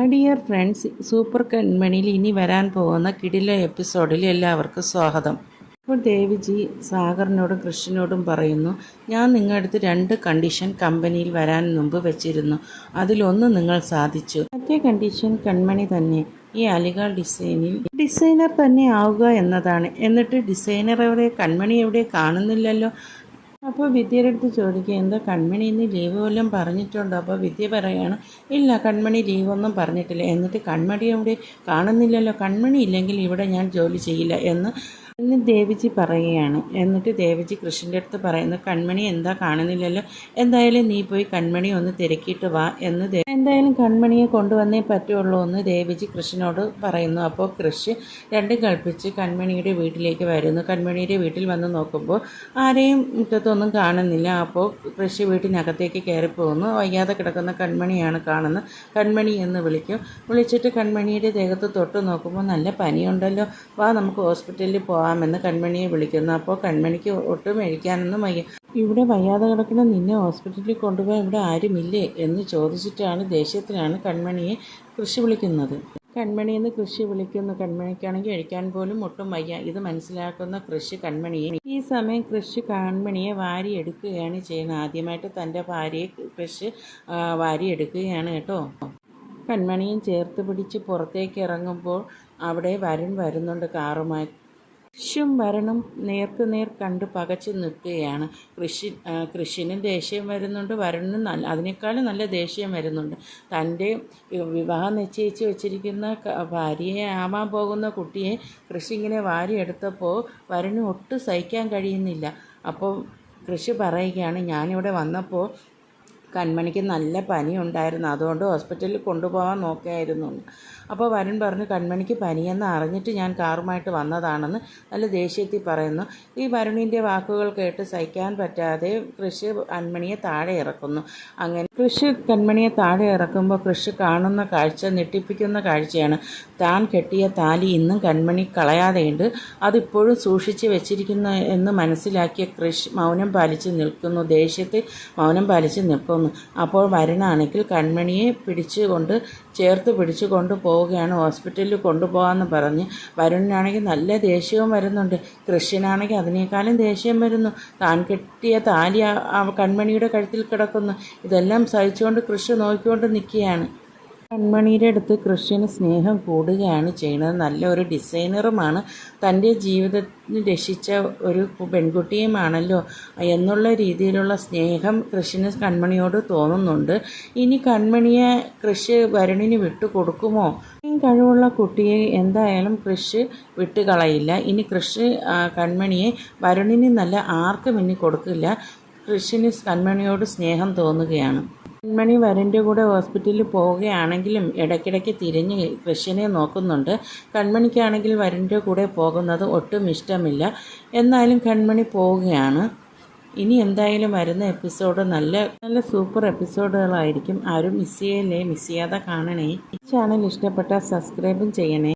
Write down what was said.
My dear friends, super കൺമണിയിൽ ഇനി വരാൻ പോകുന്ന കിടില എപ്പിസോഡിൽ എല്ലാവർക്കും സ്വാഗതം. അപ്പോൾ ദേവിജി സാഗറിനോടും കൃഷ്ണനോടും പറയുന്നു, ഞാൻ നിങ്ങളുടെ അടുത്ത് 2 കണ്ടീഷൻ കമ്പനിയിൽ വരാൻ മുമ്പ് വെച്ചിരുന്നു. അതിലൊന്ന് നിങ്ങൾ സാധിച്ചു. മറ്റേ കണ്ടീഷൻ കൺമണി തന്നെ ഈ അലിഗാൾ ഡിസൈനർ തന്നെ ആവുക എന്നതാണ്. എന്നിട്ട് ഡിസൈനർ എവിടെ, കൺമണി എവിടെ, കാണുന്നില്ലല്ലോ. അപ്പോൾ വിദ്യയുടെ അടുത്ത് ചോദിക്കുക, എന്താ കൺമണി ഇന്ന് ലീവ് വല്ലതും പറഞ്ഞിട്ടുണ്ടോ? അപ്പോൾ വിദ്യ പറയുകയാണ്, ഇല്ല കൺമണി ലീവൊന്നും പറഞ്ഞിട്ടില്ല. എന്നിട്ട് കൺമണി എവിടെ, കാണുന്നില്ലല്ലോ. കൺമണി ഇല്ലെങ്കിൽ ഇവിടെ ഞാൻ ജോലി ചെയ്യില്ല എന്ന് ദേവിജി പറയുകയാണ്. എന്നിട്ട് ദേവിജി കൃഷ്ണൻ്റെ അടുത്ത് പറയുന്നു, കൺമണി എന്താ കാണുന്നില്ലല്ലോ, എന്തായാലും നീ പോയി കൺമണി ഒന്ന് തിരക്കിയിട്ട് വാ എന്ന് എന്തായാലും കൺമണിയെ കൊണ്ടുവന്നേ പറ്റുള്ളൂ എന്ന് ദേവിജി കൃഷ്ണനോട് പറയുന്നു. അപ്പോൾ കൃഷ് രണ്ടും കൽപ്പിച്ച് കൺമണിയുടെ വീട്ടിലേക്ക് വരുന്നു. കൺമണിയുടെ വീട്ടിൽ വന്ന് നോക്കുമ്പോൾ ആരെയും മുറ്റത്തൊന്നും കാണുന്നില്ല. അപ്പോൾ കൃഷി വീട്ടിനകത്തേക്ക് കയറിപ്പോകുന്നു. വയ്യാതെ കിടക്കുന്ന കൺമണിയാണ് കാണുന്നത്. കൺമണി എന്ന് വിളിച്ചിട്ട് കൺമണിയുടെ ദേഹത്ത് തൊട്ട് നോക്കുമ്പോൾ നല്ല പനിയുണ്ടല്ലോ, വാ നമുക്ക് ഹോസ്പിറ്റലിൽ പോകാമെന്ന് കൺമണിയെ വിളിക്കുന്നു. അപ്പോൾ കൺമണിക്ക് ഒട്ടും എഴിക്കാനൊന്നും വയ്യ. ഇവിടെ വയ്യാതെ കിടക്കുന്ന നിന്നെ ഹോസ്പിറ്റലിൽ കൊണ്ടുപോകാൻ ഇവിടെ ആരുമില്ലേ എന്ന് ചോദിച്ചിട്ടാണ്, ദേഷ്യത്തിലാണ് കൺമണിയെ കൃഷി വിളിക്കുന്നത്. കൺമണിയെന്ന് കൃഷി വിളിക്കുന്നു. കൺമണിക്കാണെങ്കിൽ കഴിക്കാൻ പോലും ഒട്ടും വയ്യ. ഇത് മനസ്സിലാക്കുന്ന കൃഷി കൺമണിയെ ഈ സമയം കൃഷി കൺമണിയെ വാരിയെടുക്കുകയാണ് ചെയ്യുന്നത്. ആദ്യമായിട്ട് തൻ്റെ ഭാര്യയെ കൃഷി വാരിയെടുക്കുകയാണ് കേട്ടോ. കൺമണിയും ചേർത്ത് പിടിച്ച് പുറത്തേക്ക് ഇറങ്ങുമ്പോൾ അവിടെ വരുൺ വരുന്നുണ്ട് കാറുമായി. കൃഷിയും വരുണും നേർക്കുനേർ കണ്ട് പകച്ചു നിൽക്കുകയാണ്. കൃഷിനും ദേഷ്യം വരുന്നുണ്ട്, വരുണിനും അതിനേക്കാളും നല്ല ദേഷ്യം വരുന്നുണ്ട്. തൻ്റെ വിവാഹം നിശ്ചയിച്ച് വെച്ചിരിക്കുന്ന ഭാര്യയെ ആവാൻ പോകുന്ന കുട്ടിയെ കൃഷി ഇങ്ങനെ വാരിയെടുത്തപ്പോൾ വരുണ് ഒട്ടും സഹിക്കാൻ കഴിയുന്നില്ല. അപ്പോൾ കൃഷി പറയുകയാണ്, ഞാനിവിടെ വന്നപ്പോൾ കൺമണിക്ക് നല്ല പനി ഉണ്ടായിരുന്നു, അതുകൊണ്ട് ഹോസ്പിറ്റലിൽ കൊണ്ടുപോകാൻ നോക്കിയായിരുന്നു. അപ്പോൾ വരുൺ പറഞ്ഞു, കൺമണിക്ക് പനിയെന്ന് അറിഞ്ഞിട്ട് ഞാൻ കാറുമായിട്ട് വന്നതാണെന്ന് നല്ല ദേഷ്യത്തിൽ പറയുന്നു. ഈ വരുണിൻ്റെ വാക്കുകൾ കേട്ട് സഹിക്കാൻ പറ്റാതെ കൃഷി കൺമണിയെ താഴെ ഇറക്കുന്നു. അങ്ങനെ കൃഷി കൺമണിയെ താഴെ ഇറക്കുമ്പോൾ കൃഷി കാണുന്ന കാഴ്ച ഞെട്ടിപ്പിക്കുന്ന കാഴ്ചയാണ്. താൻ കെട്ടിയ താലി ഇന്നും കൺമണി കളയാതെയുണ്ട്, അതിപ്പോഴും സൂക്ഷിച്ച് വെച്ചിരിക്കുന്നു എന്ന് മനസ്സിലാക്കിയ കൃഷി മൗനം പാലിച്ച് നിൽക്കുന്നു. ദേഷ്യത്തിൽ മൗനം പാലിച്ച് നിൽക്കുന്നു. അപ്പോൾ വരുണാണെങ്കിൽ കൺമണിയെ ചേർത്ത് പിടിച്ചുകൊണ്ട് പോവുകയാണ്, ഹോസ്പിറ്റലിൽ കൊണ്ടുപോകാമെന്ന് പറഞ്ഞ്. വരുണിനാണെങ്കിൽ നല്ല ദേഷ്യവും വരുന്നുണ്ട്. കൃഷ്ണനാണെങ്കിൽ അതിനേക്കാളും ദേഷ്യം വരുന്നു. താൻ കെട്ടിയ താലി കൺമണിയുടെ കഴുത്തിൽ കിടക്കുന്നു. ഇതെല്ലാം സഹിച്ചുകൊണ്ട് കൃഷ്ണ നോക്കിക്കൊണ്ട് നിൽക്കുകയാണ്. കൺമണിയുടെ അടുത്ത് കൃഷിന് സ്നേഹം കൂടുകയാണ് ചെയ്യുന്നത്. നല്ല ഒരു ഡിസൈനറുമാണ്, തൻ്റെ ജീവിതത്തിന് രക്ഷിച്ച ഒരു പെൺകുട്ടിയുമാണല്ലോ എന്നുള്ള രീതിയിലുള്ള സ്നേഹം കൃഷിന് കൺമണിയോട് തോന്നുന്നുണ്ട്. ഇനി കൺമണിയെ കൃഷി വരുണിന് വിട്ടുകൊടുക്കുമോ? കഴിവുള്ള കുട്ടിയെ എന്തായാലും കൃഷി വിട്ടുകളയില്ല. ഇനി കൃഷി കൺമണിയെ വരുണിന് നല്ല ആർക്കും ഇനി കൊടുക്കില്ല. കൃഷിന് കൺമണിയോട് സ്നേഹം തോന്നുകയാണ്. കൺമണി വരുണിൻ്റെ കൂടെ ഹോസ്പിറ്റലിൽ പോവുകയാണെങ്കിലും ഇടയ്ക്കിടയ്ക്ക് തിരിഞ്ഞ് കൃഷിനെ നോക്കുന്നുണ്ട്. കൺമണിക്കാണെങ്കിൽ വരുണിൻ്റെ കൂടെ പോകുന്നത് ഒട്ടും ഇഷ്ടമില്ല. എന്നാലും കൺമണി പോവുകയാണ്. ഇനി എന്തായാലും വരുന്ന എപ്പിസോഡ് നല്ല സൂപ്പർ എപ്പിസോഡുകളായിരിക്കും. ആരും മിസ് ചെയ്യാതെ കാണണേ. ഈ ചാനൽ ഇഷ്ടപ്പെട്ടാൽ സബ്സ്ക്രൈബും ചെയ്യണേ.